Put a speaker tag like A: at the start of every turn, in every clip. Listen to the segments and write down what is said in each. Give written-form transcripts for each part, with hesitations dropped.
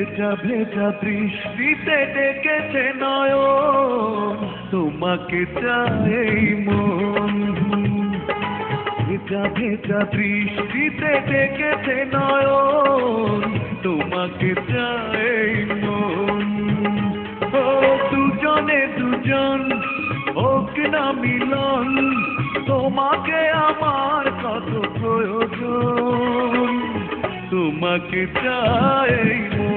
A: ভেজা ভেজা বৃষ্টিতে ডেকেছে নয়ন, তোমাকে চাই মন। ভেজা ভেজা বৃষ্টিতে ডেকেছে নয়ন, তোমাকে চাই মন। ও দুজনে দুজন হোক না মিলন, তোমাকে আমার কত প্রয়োজন, তোমাকে চাই মন।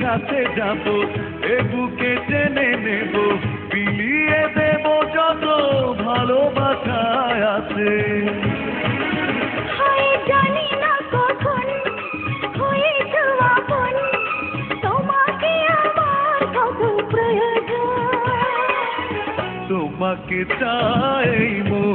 A: কাছে যাব, এ বুকে টেনে নেব, বিলিয়ে দেব যত ভালোবাসায় আছে।
B: জানি না কখন হয়েছ আপন, তোমাকে আমার কত প্রয়োজন,
A: তোমাকে চাই মন।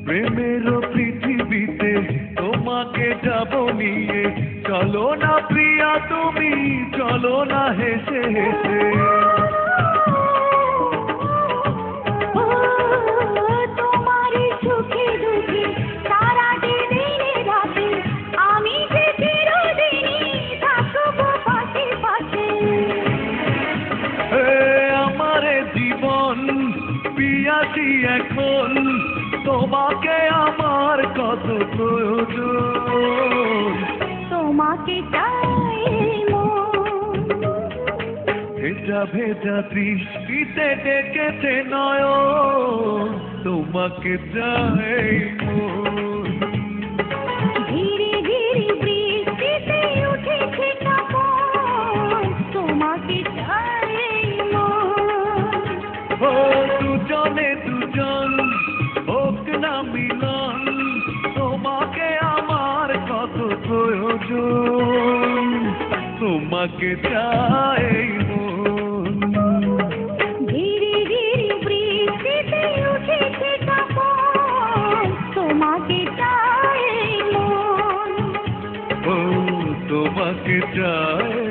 A: প্রেমের পৃথিবীতে তোমাকে যাব নিয়ে, চলো না প্রিয়া তুমি, চলো না হেসে হেসে।
B: তোমার সুখে দুঃখে সারা দিনে রাতে আমি যে চিরদিনই থাকবো পাশে পাশে।
A: আমার জীবন পিয়াসী এখন, তোমাকে আমার কত প্রয়োজন,
B: তোমাকে চাই মন।
A: ভেজা ভেজা বৃষ্টিতে ডেকেছে নয়ন, তোমাকে চাই মন।
B: ধীরে ধীরে বৃষ্টিতে উঠেছে কাপন, তোমাকে চাই মন।
A: ও দুজনে দুজন হোক না মিলন, তোমাকে আমার কত প্রয়োজন, তোমাকে চাই মন।
B: ধীরে ধীরে বৃষ্টিতে উঠেছে কাপন, তোমাকে চাই মন।
A: ও তোমাকে চাই।